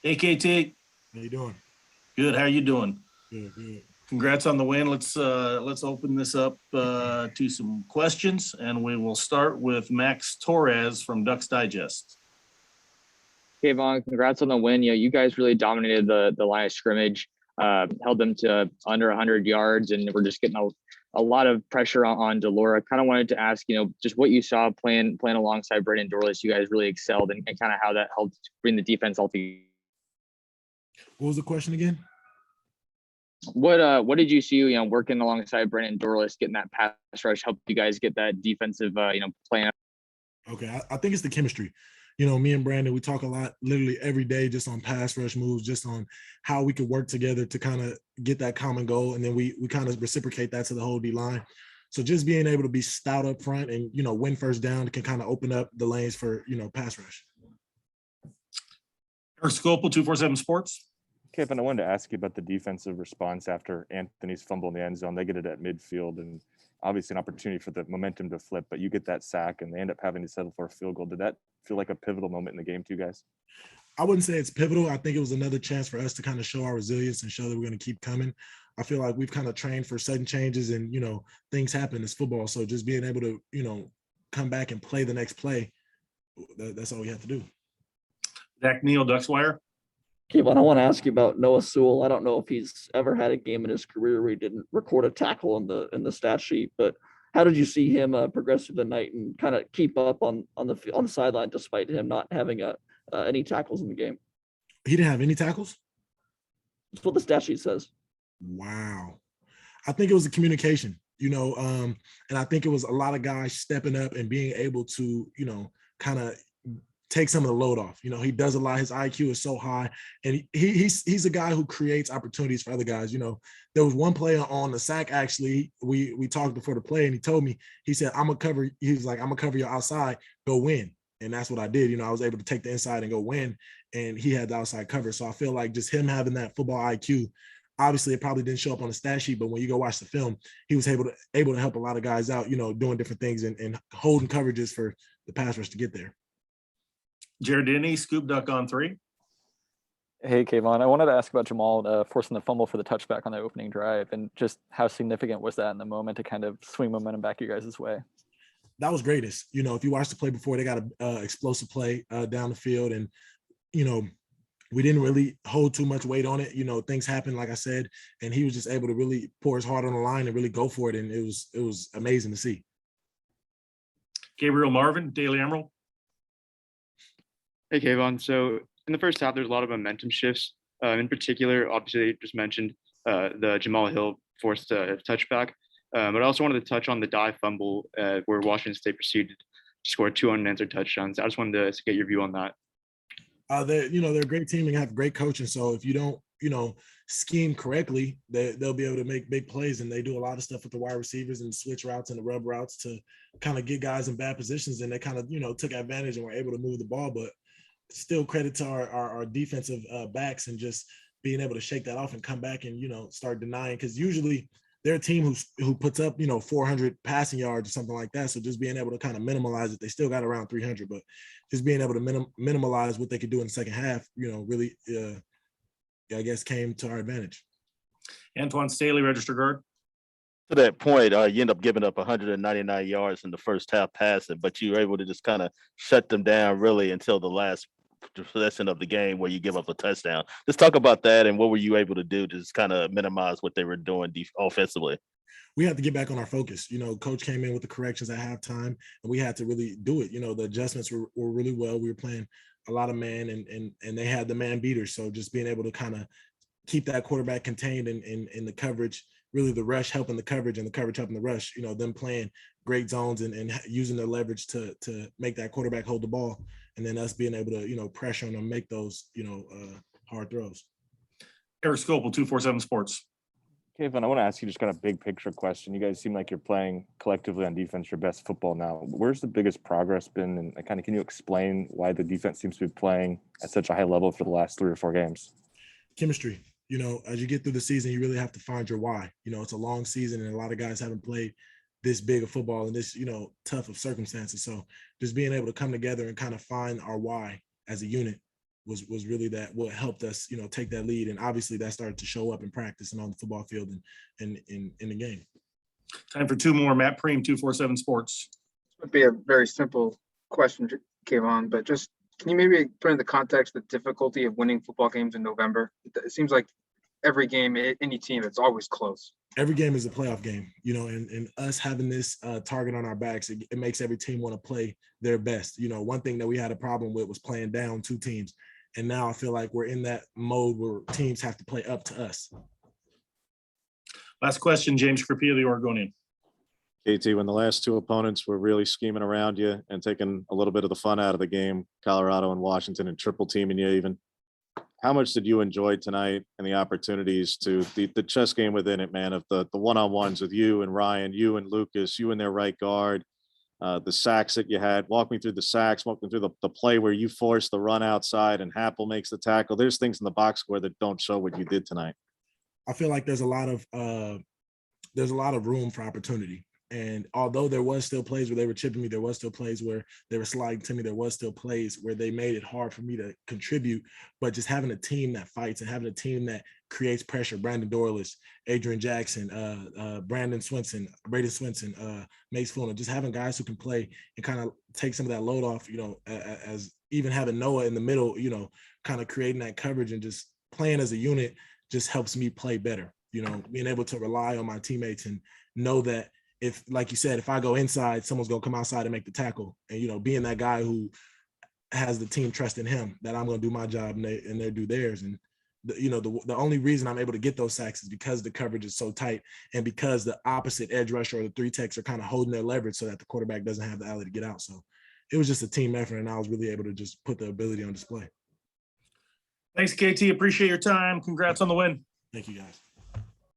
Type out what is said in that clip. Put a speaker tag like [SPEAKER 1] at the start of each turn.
[SPEAKER 1] Hey, KT.
[SPEAKER 2] How you doing?
[SPEAKER 1] Good. How you doing?
[SPEAKER 2] Good, good.
[SPEAKER 1] Congrats on the win. Let's open this up to some questions, and we will start with Max Torres from Ducks Digest.
[SPEAKER 3] Kayvon, congrats on the win. You guys really dominated the line of scrimmage, held them to under 100 yards, and we're just getting a lot of pressure on Delora. Kind of wanted to ask, just what you saw playing alongside Brandon Dorlus. You guys really excelled, and kind of how that helped bring the defense all together.
[SPEAKER 2] What was the question again?
[SPEAKER 3] What did you see, working alongside Brandon Dorlus, getting that pass rush, helped you guys get that defensive, plan?
[SPEAKER 2] Okay, I think it's the chemistry. Me and Brandon, we talk a lot, literally every day, just on pass rush moves, just on how we could work together to kind of get that common goal, and then we kind of reciprocate that to the whole D line. So just being able to be stout up front and win first down can kind of open up the lanes for pass rush.
[SPEAKER 1] Eric Scopel, 247 Sports.
[SPEAKER 4] Kevin, I wanted to ask you about the defensive response after Anthony's fumble in the end zone. They get it at midfield, and obviously an opportunity for the momentum to flip, but you get that sack and they end up having to settle for a field goal. Did that feel like a pivotal moment in the game to you guys?
[SPEAKER 2] I wouldn't say it's pivotal. I think it was another chance for us to kind of show our resilience and show that we're going to keep coming. I feel like we've kind of trained for sudden changes and, things happen. It's football. So just being able to, come back and play the next play, that's all we have to do.
[SPEAKER 1] Zach Neal, Ducks Wire.
[SPEAKER 5] Kayvon, I want to ask you about Noah Sewell. I don't know if he's ever had a game in his career where he didn't record a tackle in the stat sheet, but how did you see him progress through the night and kind of keep up on the sideline despite him not having any tackles in the game?
[SPEAKER 2] He didn't have any tackles?
[SPEAKER 5] That's what the stat sheet says.
[SPEAKER 2] Wow. I think it was the communication, and I think it was a lot of guys stepping up and being able to, kind of take some of the load off. He does a lot. His IQ is so high, and he's a guy who creates opportunities for other guys. There was one player on the sack. Actually, we talked before the play, and he told me, he said, "I'm gonna cover." He was like, "I'm gonna cover your outside. Go win." And that's what I did. I was able to take the inside and go win, and he had the outside cover. So I feel like just him having that football IQ. Obviously, it probably didn't show up on the stat sheet, but when you go watch the film, he was able to help a lot of guys out. Doing different things and holding coverages for the pass rush to get there.
[SPEAKER 1] Jared Denny, Scoop Duck on 3.
[SPEAKER 6] Hey, Kayvon. I wanted to ask about Jamal forcing the fumble for the touchback on the opening drive, and just how significant was that in the moment to kind of swing momentum back your guys' way?
[SPEAKER 2] That was greatest. If you watch the play before, they got an explosive play down the field, and we didn't really hold too much weight on it. Things happen, like I said, and he was just able to really pour his heart on the line and really go for it, and it was amazing to see.
[SPEAKER 1] Gabriel Marvin, Daily Emerald.
[SPEAKER 7] Hey, Kayvon. So in the first half, there's a lot of momentum shifts. In particular, obviously, you just mentioned the Jamal Hill forced touchback. But I also wanted to touch on the dive fumble where Washington State proceeded to score 2 unanswered touchdowns. I just wanted to get your view on that.
[SPEAKER 2] They're a great team and have great coaching. So if you don't, scheme correctly, they'll be able to make big plays. And they do a lot of stuff with the wide receivers and switch routes and the rub routes to kind of get guys in bad positions. And they kind of, took advantage and were able to move the ball. But still credit to our defensive backs and just being able to shake that off and come back and, start denying. Because usually they're a team who puts up, 400 passing yards or something like that. So just being able to kind of minimalize it, they still got around 300, but just being able to minimalize what they could do in the second half, really, I guess, came to our advantage.
[SPEAKER 1] Antoine Staley, Register Guard.
[SPEAKER 8] To that point, you end up giving up 199 yards in the first half passing, but you were able to just kind of shut them down really until the last possession of the game where you give up a touchdown. Just talk about that and what were you able to do to just kind of minimize what they were doing offensively?
[SPEAKER 2] We had to get back on our focus. Coach came in with the corrections at halftime, and we had to really do it. The adjustments were really well. We were playing a lot of man, and they had the man beaters. So just being able to kind of keep that quarterback contained in the coverage, really the rush helping the coverage and the coverage helping the rush, them playing great zones and using their leverage to make that quarterback hold the ball, and then us being able to, pressure on them, make those, hard throws.
[SPEAKER 1] Eric Scopel, 247 Sports.
[SPEAKER 4] Kevin, I want to ask you just kind of big picture question. You guys seem like you're playing collectively on defense your best football now. Where's the biggest progress been? And kind of, can you explain why the defense seems to be playing at such a high level for the last 3 or 4 games?
[SPEAKER 2] Chemistry. As you get through the season, you really have to find your why. It's a long season and a lot of guys haven't played this big of football in this, tough of circumstances. So just being able to come together and kind of find our why as a unit was really that what helped us, take that lead. And obviously that started to show up in practice and on the football field and in the game.
[SPEAKER 1] Time for two more. Matt Preem, 247 Sports.
[SPEAKER 9] Would be a very simple question, Kayvon, but just can you maybe put into context the difficulty of winning football games in November? It seems like every game, any team, it's always close.
[SPEAKER 2] Every game is a playoff game, and us having this target on our backs, it makes every team want to play their best. One thing that we had a problem with was playing down two teams. And now I feel like we're in that mode where teams have to play up to us.
[SPEAKER 1] Last question, James Crapia, the Oregonian.
[SPEAKER 10] KT, when the last two opponents were really scheming around you and taking a little bit of the fun out of the game, Colorado and Washington, and triple teaming you even, how much did you enjoy tonight and the opportunities to the chess game within it, man, of the one-on-ones with you and Ryan, you and Lucas, you and their right guard, the sacks that you had? Walk me through the sacks, walk me through the play where you forced the run outside and Happel makes the tackle. There's things in the box score that don't show what you did tonight.
[SPEAKER 2] I feel like there's a lot of room for opportunity. And although there was still plays where they were chipping me, there was still plays where they were sliding to me, there was still plays where they made it hard for me to contribute. But just having a team that fights and having a team that creates pressure, Brandon Dorless, Adrian Jackson, Braden Swinson, Mace Fuller, just having guys who can play and kind of take some of that load off, as even having Noah in the middle, kind of creating that coverage and just playing as a unit just helps me play better, being able to rely on my teammates and know that if, like you said, if I go inside, someone's going to come outside and make the tackle. And, being that guy who has the team trust in him, that I'm going to do my job and they do theirs. And, the only reason I'm able to get those sacks is because the coverage is so tight and because the opposite edge rusher or the three techs are kind of holding their leverage so that the quarterback doesn't have the alley to get out. So it was just a team effort, and I was really able to just put the ability on display.
[SPEAKER 1] Thanks, KT. Appreciate your time. Congrats on the win.
[SPEAKER 2] Thank you, guys.